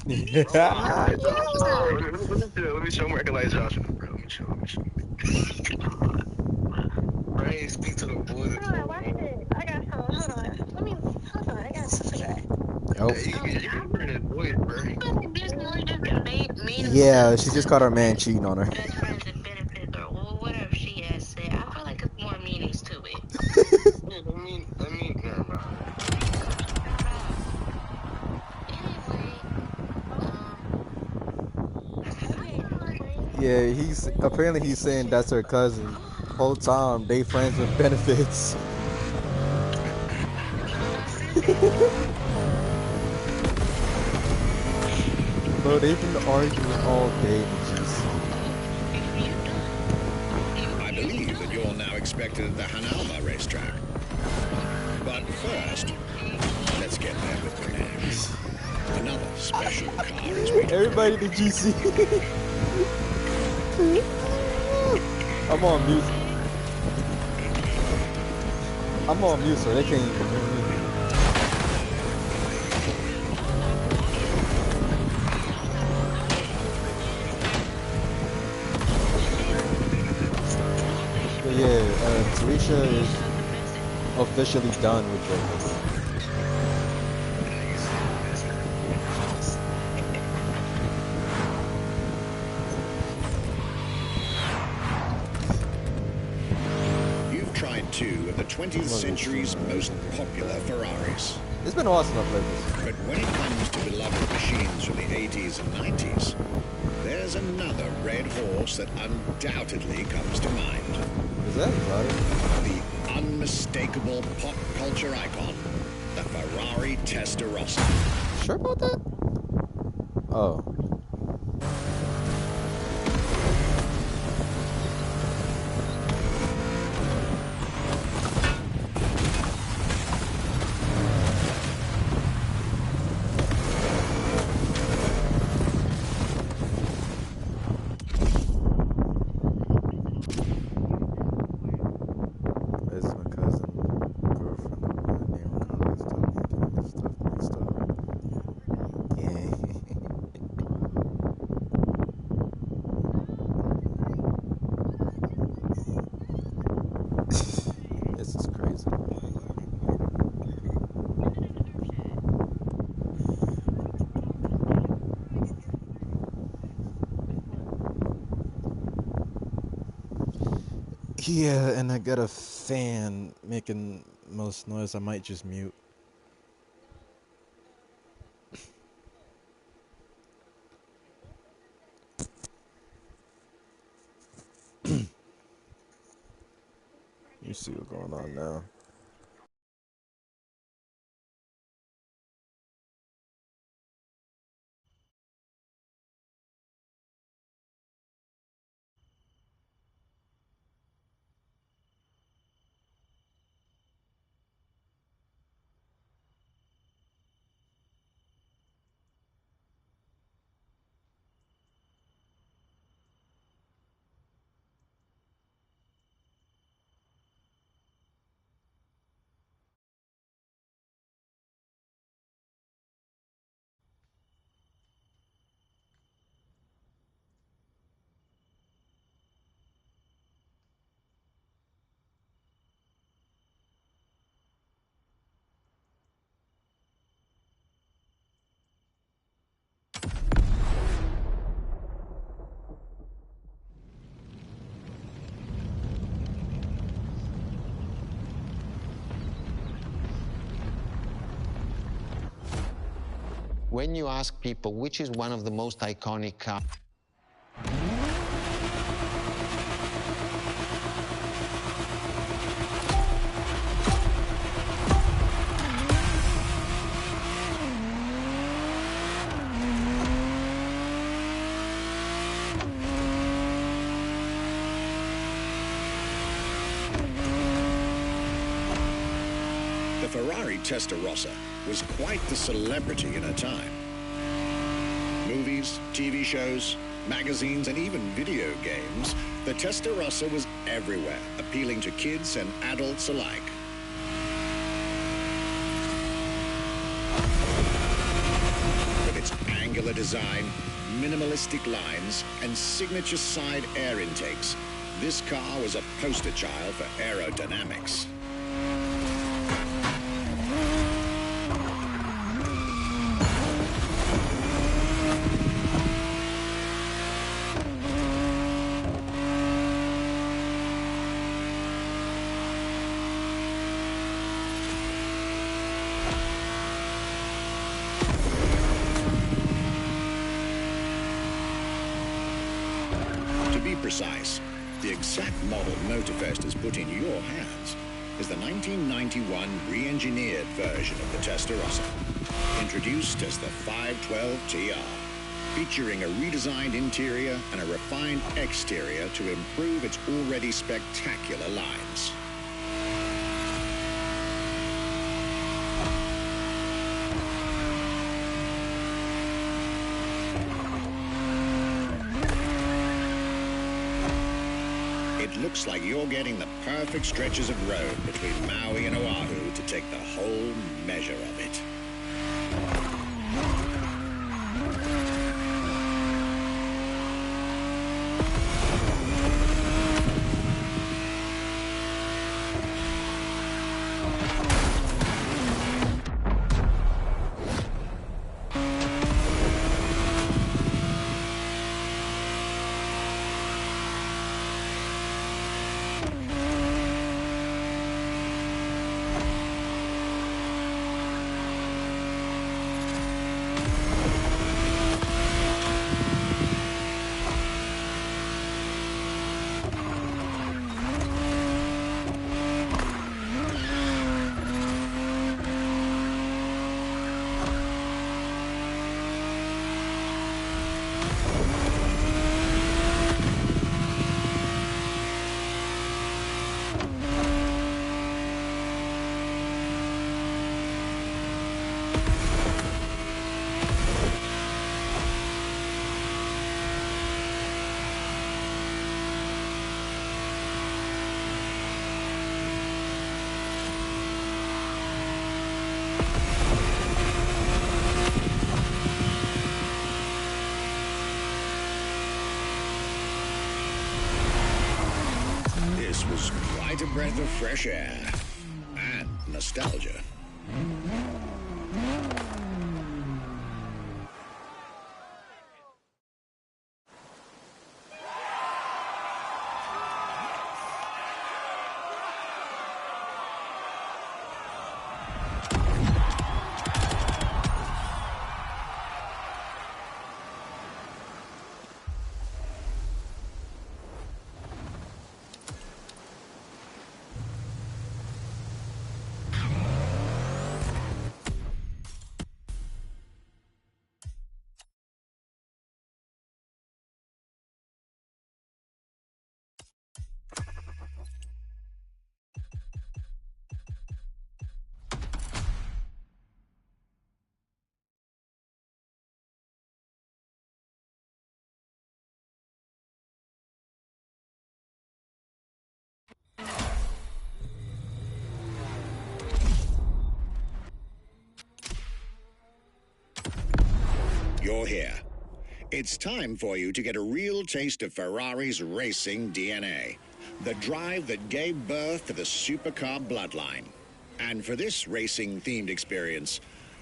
Yeah. Let me show him recognize Joshua, bro. Let me show him. Bro, I ain't speak to the boys in so long. I got some. Hold on. Hold on. I got something. Oh. You can bring his boys, bro. There's more just made Yeah, himself she just caught her man cheating on her. best friends and benefits or whatever she has said. I feel like it's more meanings to it. Yeah, never mind. Yeah, he's saying that's her cousin. Whole time they friends with benefits. Bro, they've been arguing all day in the GC. I believe that you're now expected at the Hanalma racetrack. But first, let's get there with finesse. Another special car is waiting. Everybody in the GC. I'm on music. I'm on mute, so they can't even hear me. But yeah, Tarisha is officially done with Vegas. You've tried two of the 20th century's most popular Ferraris. It's been a while since I played this. But when it comes to beloved machines from the 80s and 90s, there's another red horse that undoubtedly comes to mind. Is that exotic? The unmistakable pop culture icon, the Ferrari Testarossa. Sure about that? Oh. It's my cousin, girlfriend of mine named college stuff, getting this stuff mixed up. Yeah. This is crazy. Yeah, and I got a fan making most noise. I might just mute. You see what's going on now. When you ask people which is one of the most iconic cars, The Ferrari Testarossa was quite the celebrity in her time. Movies, TV shows, magazines, and even video games, the Testarossa was everywhere, appealing to kids and adults alike. With its angular design, minimalistic lines, and signature side air intakes, this car was a poster child for aerodynamics. To be precise, the exact model MOTORFEST has put in your hands is the 1991 re-engineered version of the Testarossa, introduced as the 512 TR, featuring a redesigned interior and a refined exterior to improve its already spectacular lines. It looks like you're getting the perfect stretches of road between Maui and Oahu to take the whole measure of it. This was quite a breath of fresh air and nostalgia. You're here. It's time for you to get a real taste of Ferrari's racing DNA, the drive that gave birth to the supercar bloodline. And for this racing-themed experience,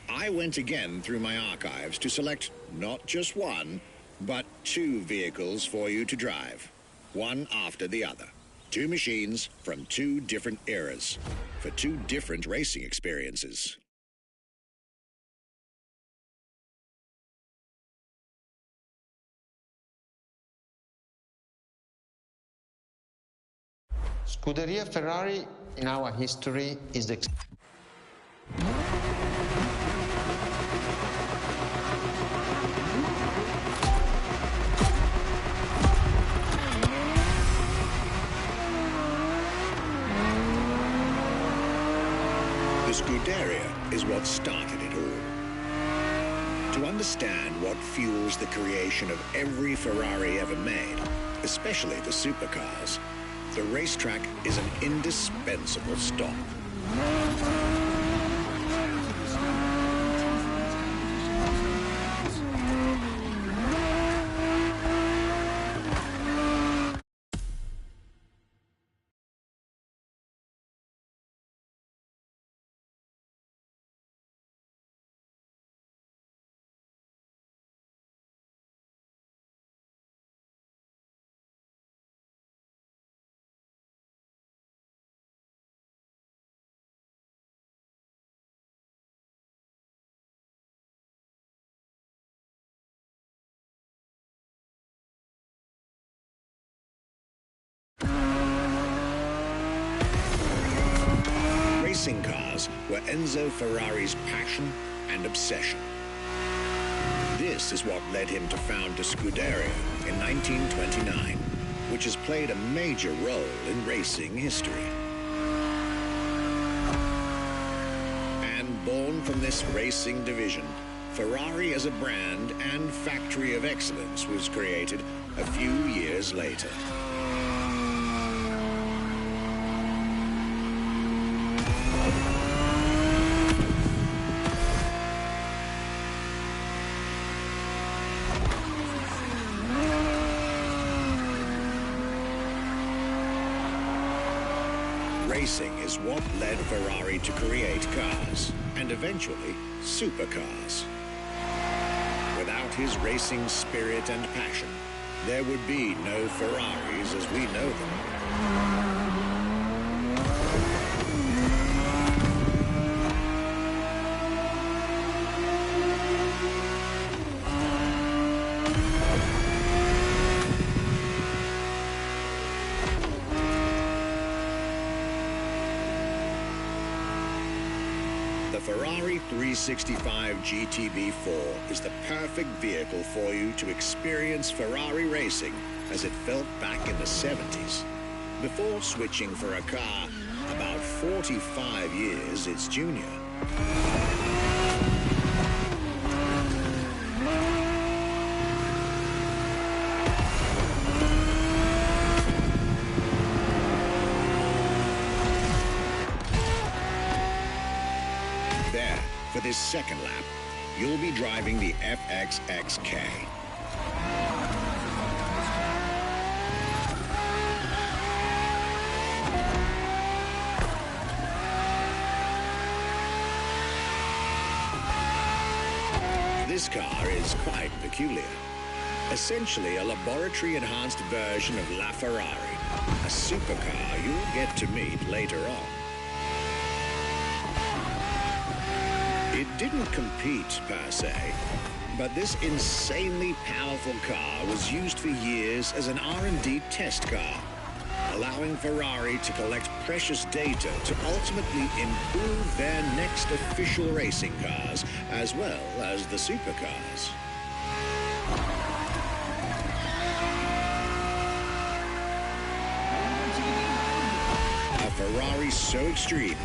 I went again through my archives to select not just one, but two vehicles for you to drive, one after the other. Two machines from two different eras, for two different racing experiences. Scuderia Ferrari in our history is The Scuderia is what started it all. To understand what fuels the creation of every Ferrari ever made, especially the supercars, the racetrack is an indispensable stop. were Enzo Ferrari's passion and obsession. This is what led him to found a Scuderia in 1929, which has played a major role in racing history. And born from this racing division, Ferrari as a brand and factory of excellence was created a few years later. Racing is what led Ferrari to create cars, and eventually supercars. Without his racing spirit and passion, there would be no Ferraris as we know them. The Ferrari 365 GTB4 is the perfect vehicle for you to experience Ferrari racing as it felt back in the 70s. Before switching for a car about 45 years its junior. There, for this second lap, you'll be driving the FXXK. This car is quite peculiar. Essentially a laboratory-enhanced version of LaFerrari, a supercar you'll get to meet later on. It didn't compete, per se, but this insanely powerful car was used for years as an R&D test car, allowing Ferrari to collect precious data to ultimately improve their next official racing cars, as well as the supercars. A Ferrari so extreme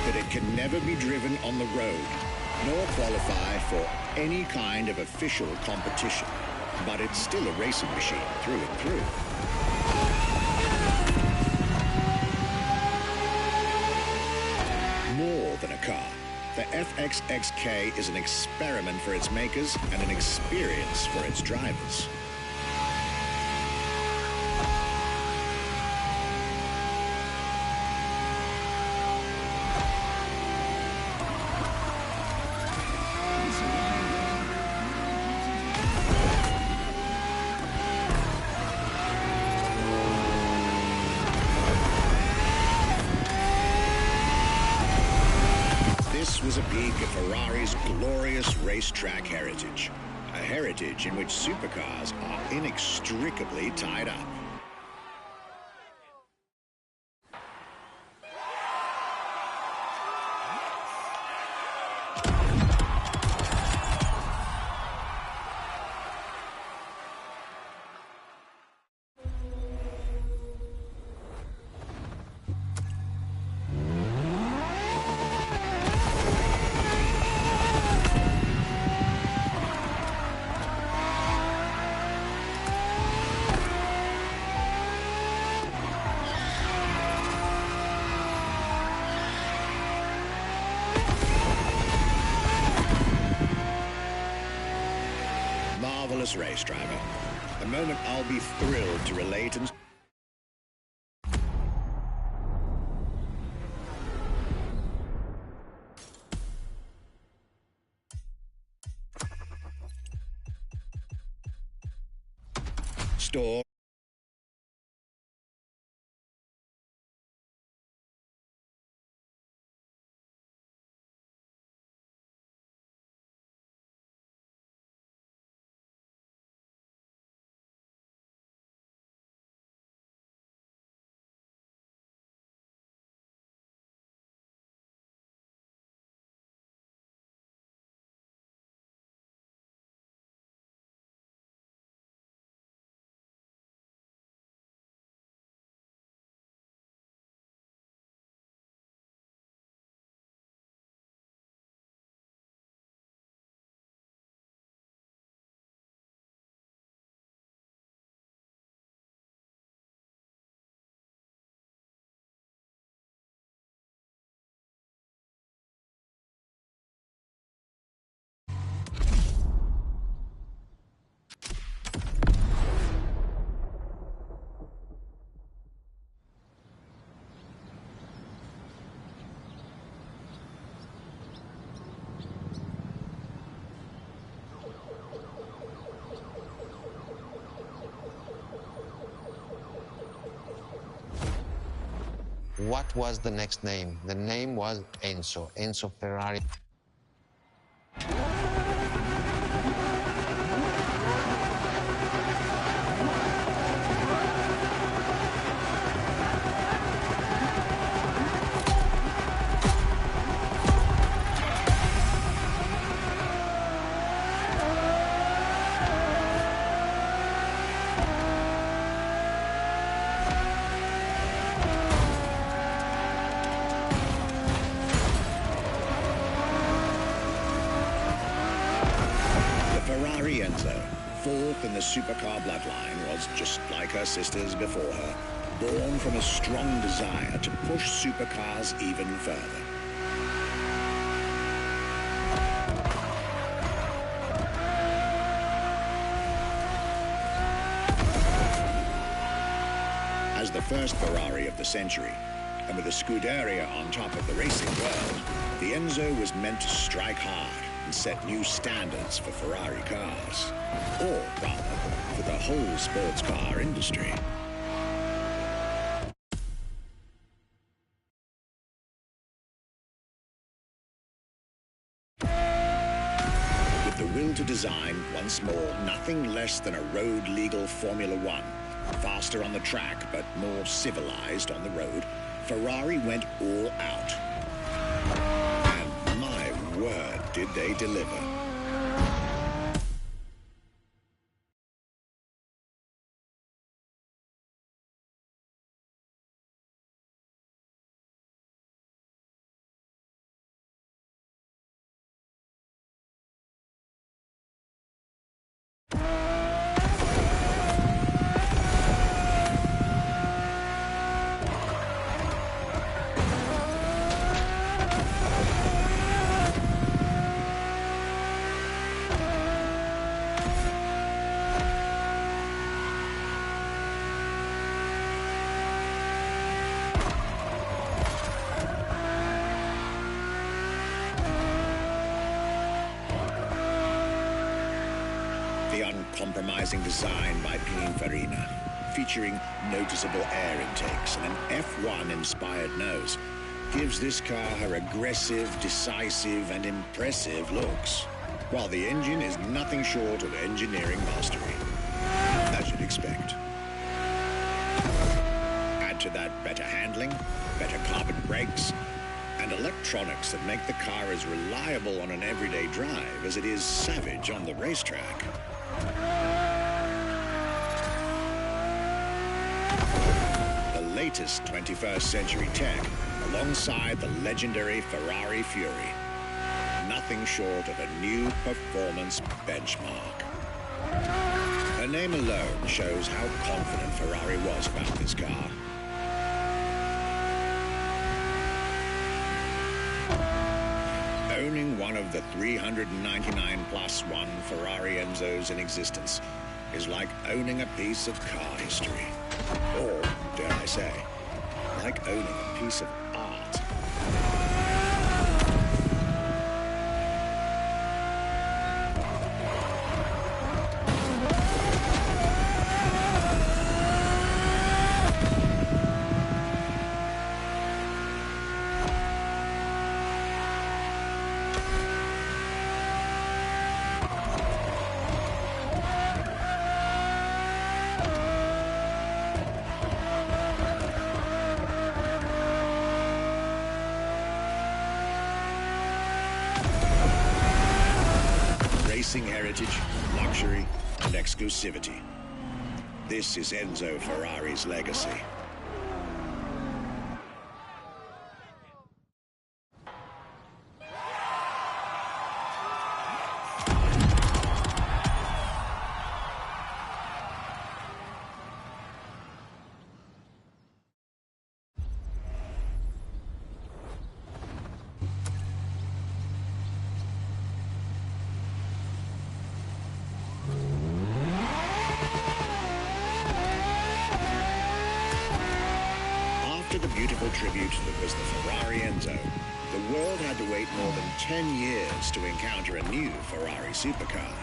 that it can never be driven on the road, nor qualify for any kind of official competition. But it's still a racing machine through and through. More than a car, the FXXK is an experiment for its makers and an experience for its drivers. This was a peek at Ferrari's glorious racetrack heritage, a heritage in which supercars are inextricably tied up. Marvelous race driver, a moment I'll be thrilled to relate and store what was the next name? The name was Enzo, Enzo Ferrari. Ferrari Enzo, fourth in the supercar bloodline, was just like her sisters before her, born from a strong desire to push supercars even further. As the first Ferrari of the century, and with a Scuderia on top of the racing world, the Enzo was meant to strike hard and set new standards for Ferrari cars, or rather, for the whole sports car industry. With the will to design, once more, nothing less than a road-legal Formula One, faster on the track but more civilized on the road, Ferrari went all out. And my word, did they deliver. The uncompromising design by Pininfarina, featuring noticeable air intakes and an F1-inspired nose, gives this car her aggressive, decisive, and impressive looks, while the engine is nothing short of engineering mastery, as you'd expect. Add to that better handling, better carbon brakes, and electronics that make the car as reliable on an everyday drive as it is savage on the racetrack. The latest 21st century tech, alongside the legendary Ferrari Fury. Nothing short of a new performance benchmark. Her name alone shows how confident Ferrari was about this car. Owning one of the 399 plus one Ferrari Enzos in existence is like owning a piece of car history. Or, dare I say, like owning a piece of art. Racing heritage, luxury, and exclusivity. This is Enzo Ferrari's legacy. After the beautiful tribute that was the Ferrari Enzo, the world had to wait more than 10 years to encounter a new Ferrari supercar.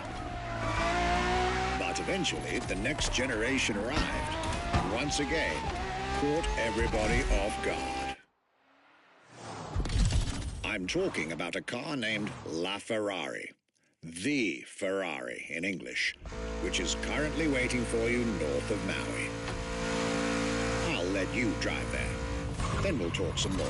But eventually, the next generation arrived, and once again, caught everybody off guard. I'm talking about a car named La Ferrari. The Ferrari in English, which is currently waiting for you north of Maui. I'll let you drive there. Then we'll talk some more.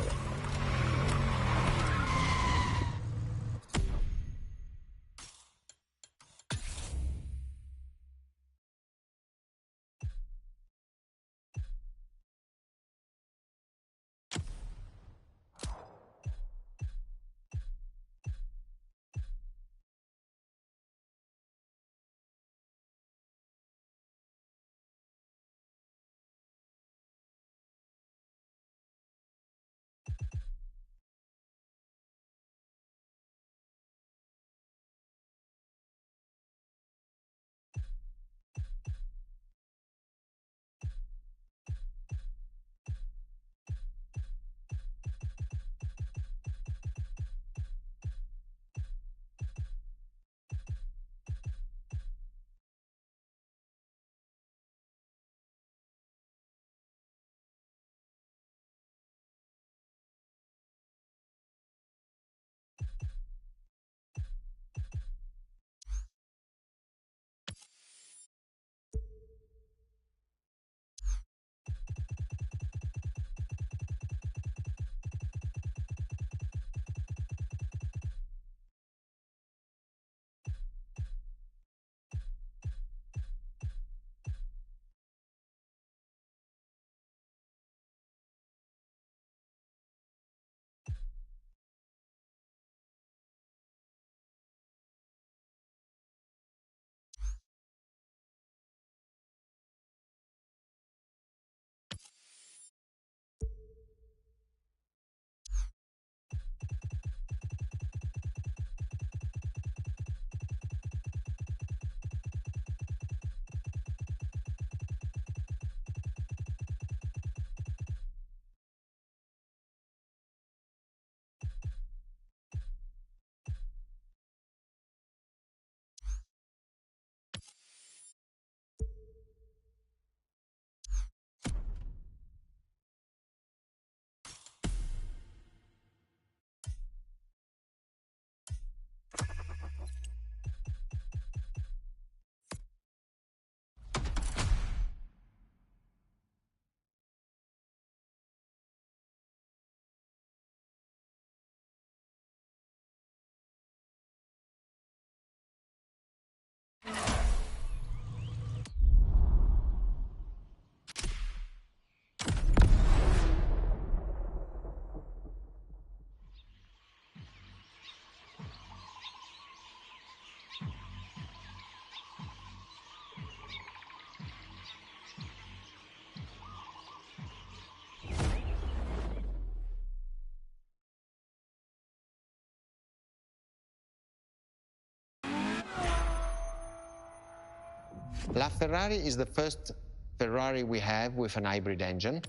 La Ferrari is the first Ferrari we have with an hybrid engine.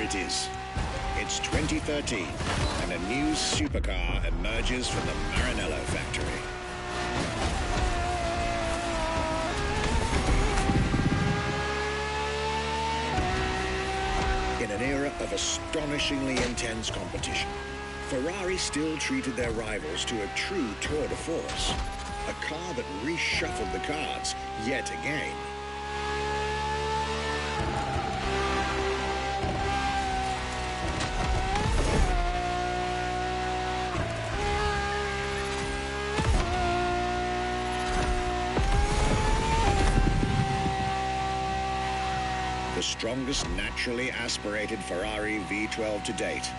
It is. It's 2013, and a new supercar emerges from the Maranello factory. In an era of astonishingly intense competition, Ferrari still treated their rivals to a true tour de force, a car that reshuffled the cards yet again. The strongest naturally aspirated Ferrari V12 to date,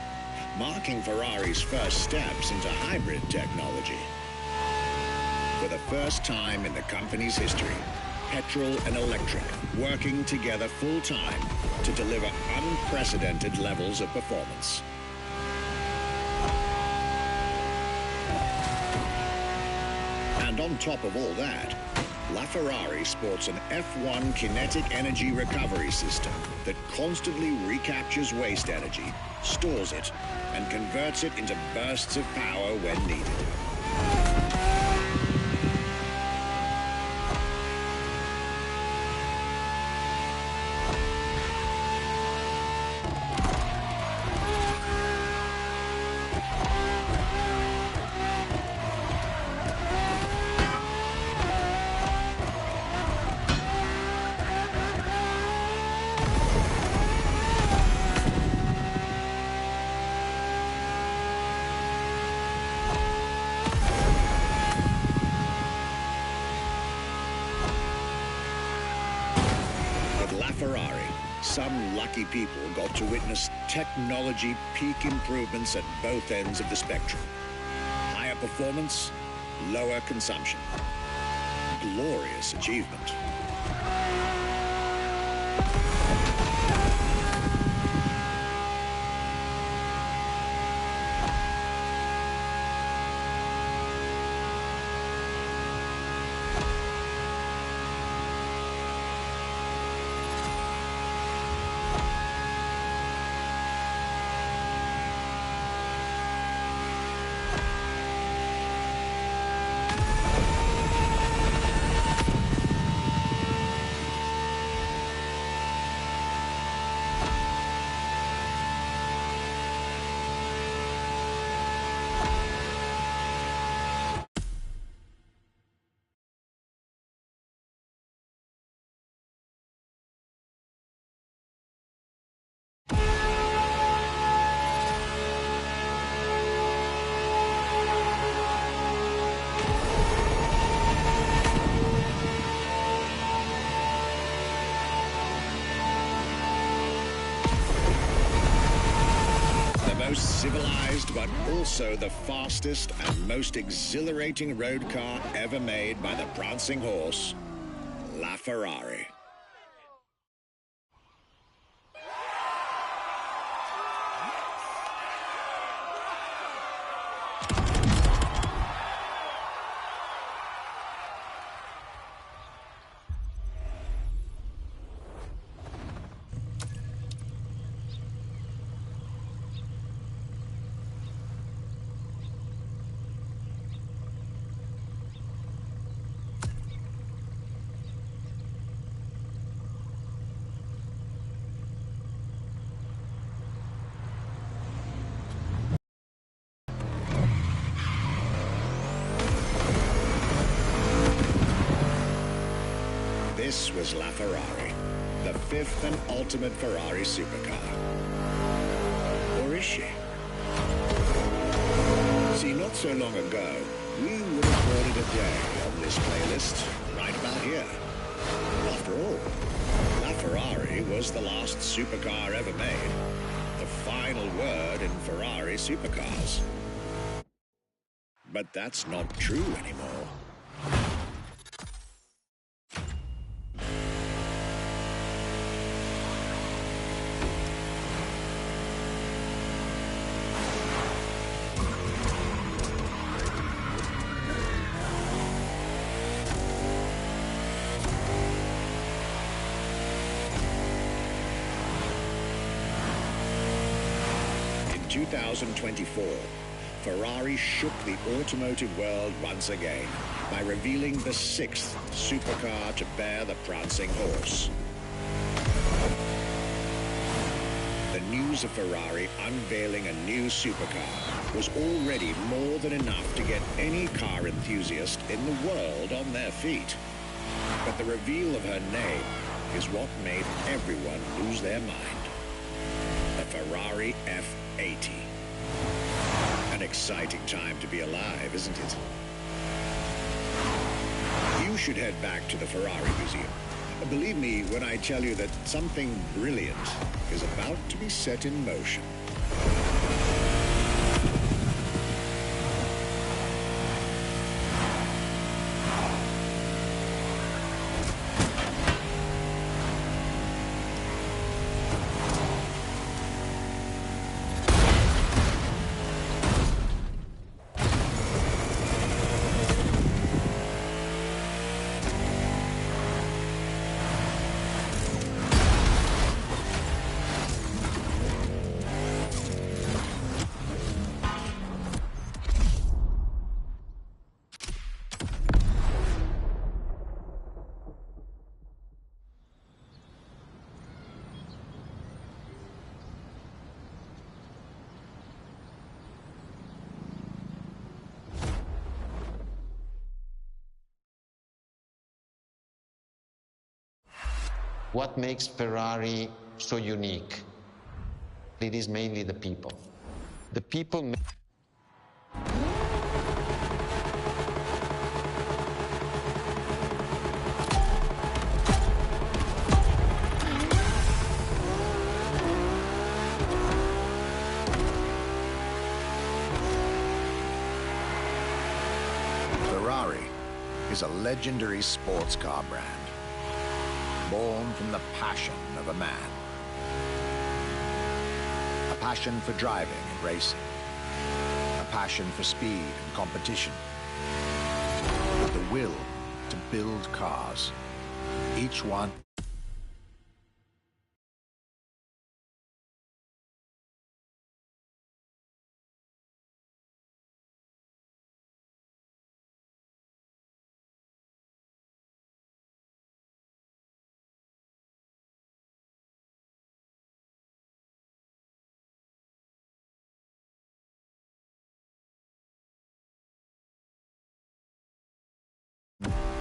marking Ferrari's first steps into hybrid technology. For the first time in the company's history, petrol and electric, working together full-time to deliver unprecedented levels of performance. And on top of all that, LaFerrari sports an F1 kinetic energy recovery system that constantly recaptures waste energy, stores it, and converts it into bursts of power when needed. Ferrari, some lucky people got to witness technology peak improvements at both ends of the spectrum. Higher performance, lower consumption. Glorious achievement. Most civilized, but also the fastest and most exhilarating road car ever made by the prancing horse, LaFerrari. This was LaFerrari, the fifth and ultimate Ferrari supercar. Or is she? See, not so long ago, we would have called it a day on this playlist, right about here. After all, LaFerrari was the last supercar ever made, the final word in Ferrari supercars. But that's not true anymore. In 2024, Ferrari shook the automotive world once again by revealing the sixth supercar to bear the prancing horse. The news of Ferrari unveiling a new supercar was already more than enough to get any car enthusiast in the world on their feet. But the reveal of her name is what made everyone lose their mind. The Ferrari F80. An exciting time to be alive, isn't it? You should head back to the Ferrari Museum. Believe me when I tell you that something brilliant is about to be set in motion. What makes Ferrari so unique? It is mainly the people. The people. Ferrari is a legendary sports car brand, born from the passion of a man. A passion for driving and racing. A passion for speed and competition. With the will to build cars, each one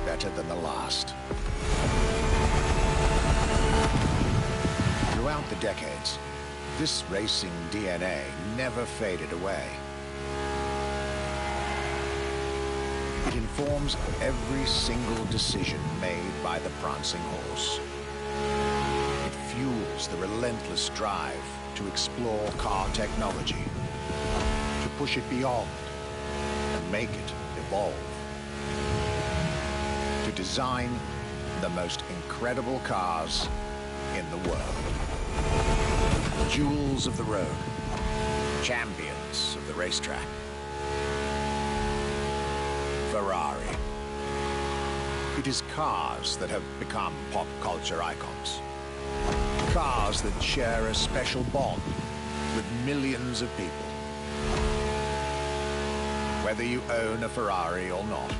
better than the last. Throughout the decades, this racing DNA never faded away. It informs every single decision made by the prancing horse. It fuels the relentless drive to explore car technology, to push it beyond and make it evolve, to design the most incredible cars in the world. Jewels of the road, champions of the racetrack. Ferrari. It is cars that have become pop culture icons. Cars that share a special bond with millions of people. Whether you own a Ferrari or not,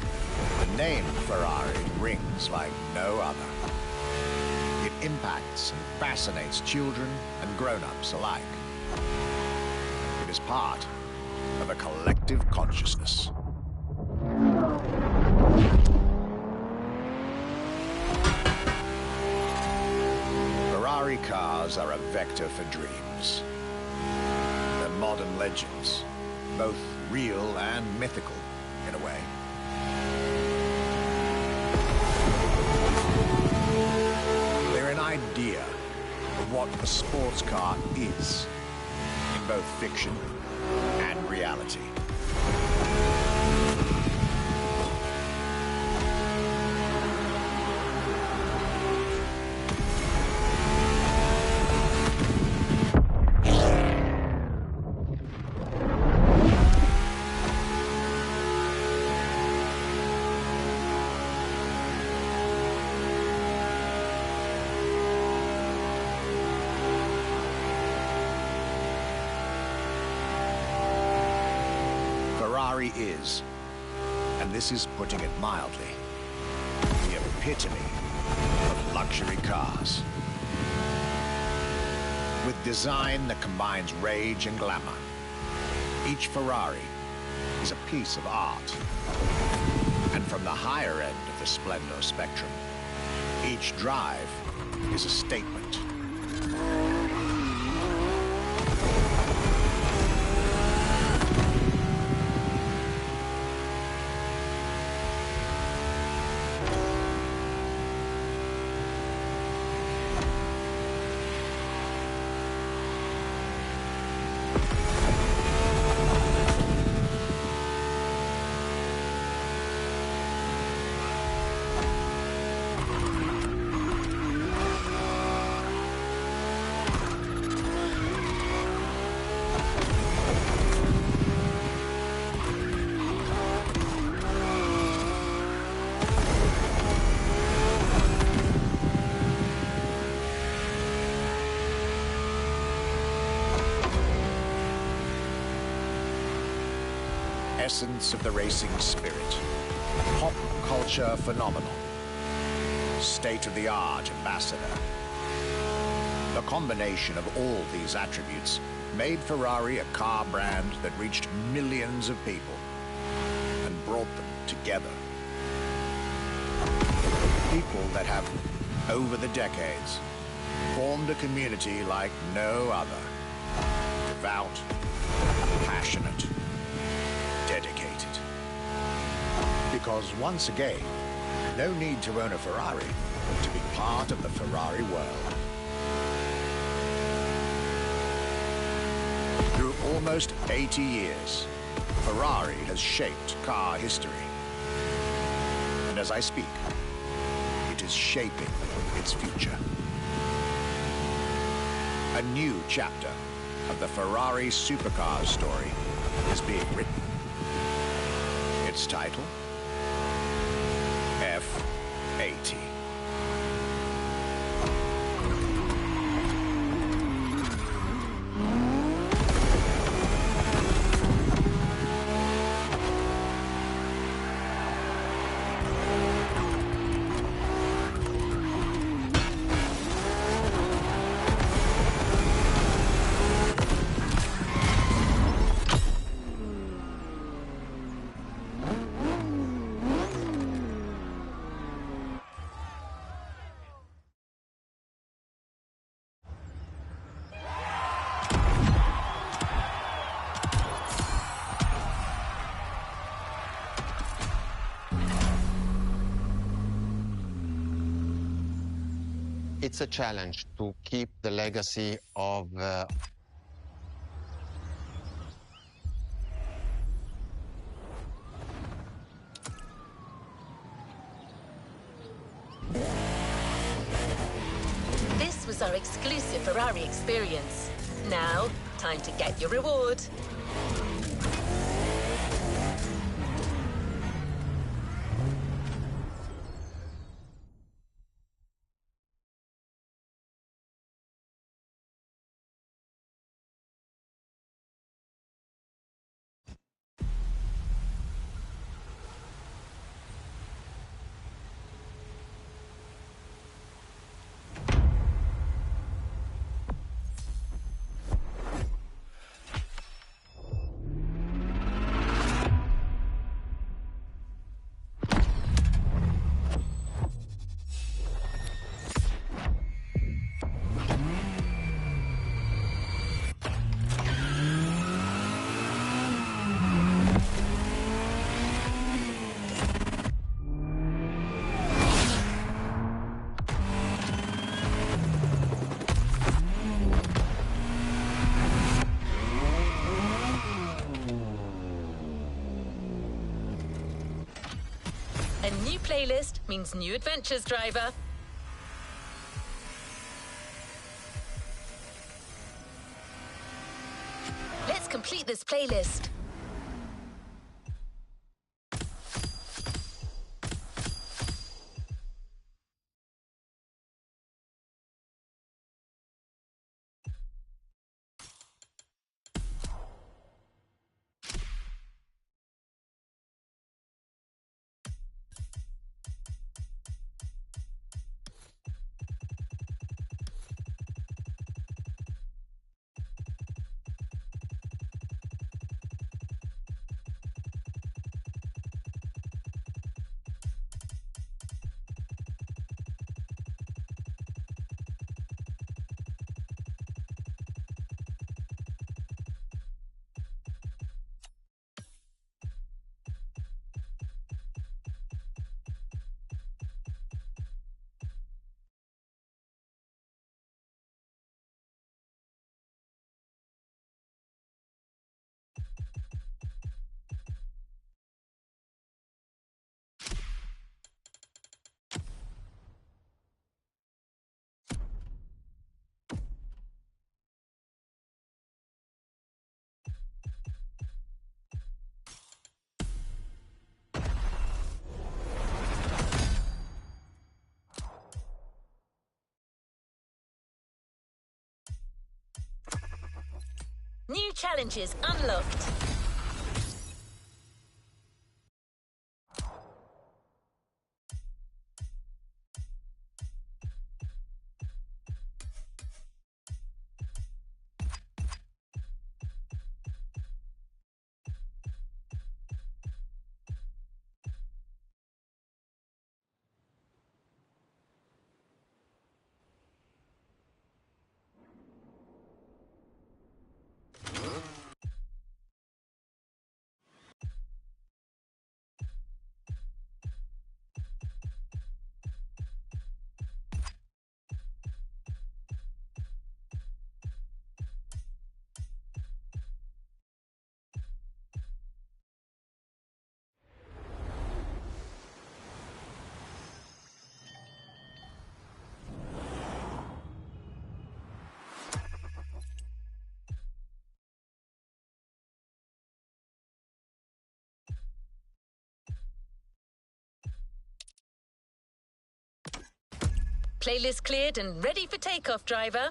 the name Ferrari rings like no other. It impacts and fascinates children and grown-ups alike. It is part of a collective consciousness. Ferrari cars are a vector for dreams. They're modern legends, both real and mythical in a way. They're an idea of what a sports car is in both fiction and reality. Ferrari is, and this is putting it mildly, the epitome of luxury cars. With design that combines rage and glamour, each Ferrari is a piece of art. And from the higher end of the splendor spectrum, each drive is a statement. Essence of the racing spirit, pop culture phenomenon, state-of-the-art ambassador. The combination of all these attributes made Ferrari a car brand that reached millions of people and brought them together. People that have over the decades, formed a community like no other. Devout, passionate, dedicated. Because once again, no need to own a Ferrari to be part of the Ferrari world. Through almost 80 years, Ferrari has shaped car history. And as I speak, it is shaping its future. A new chapter of the Ferrari supercar story is being written. Its title? F80. It's a challenge to keep the legacy of This was our exclusive Ferrari experience. Now, time to get your reward. A new playlist means new adventures, driver. Let's complete this playlist. New challenges unlocked. Playlist cleared and ready for takeoff, driver.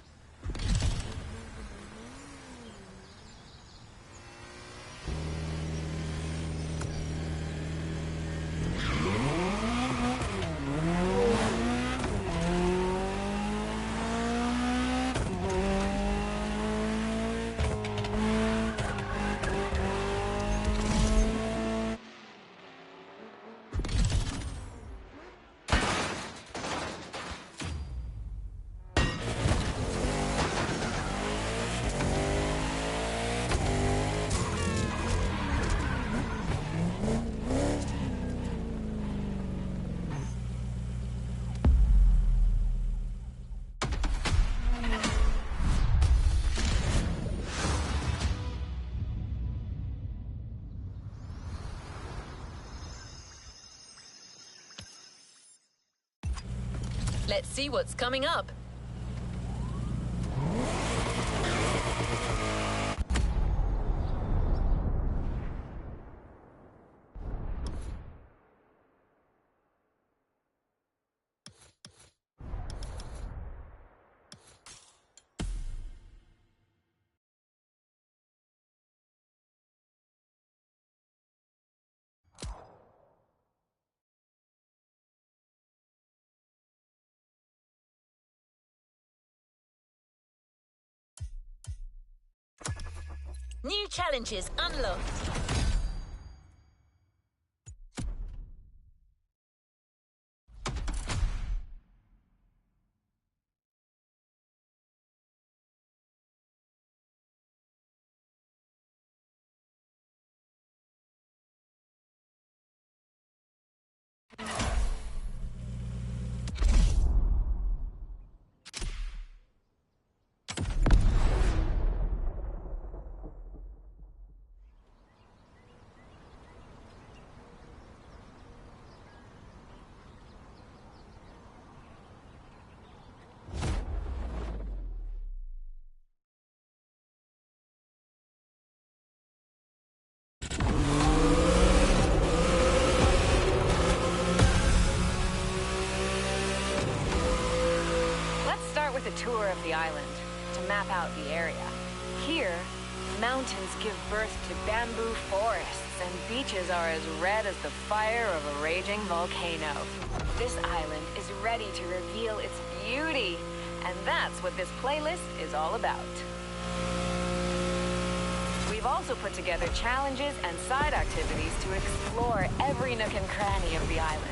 Let's see what's coming up. New challenges unlocked. With a tour of the island to map out the area. Here, mountains give birth to bamboo forests and beaches are as red as the fire of a raging volcano. This island is ready to reveal its beauty, and that's what this playlist is all about. We've also put together challenges and side activities to explore every nook and cranny of the island.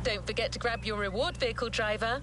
don't forget to grab your reward vehicle, driver.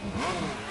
Vroom.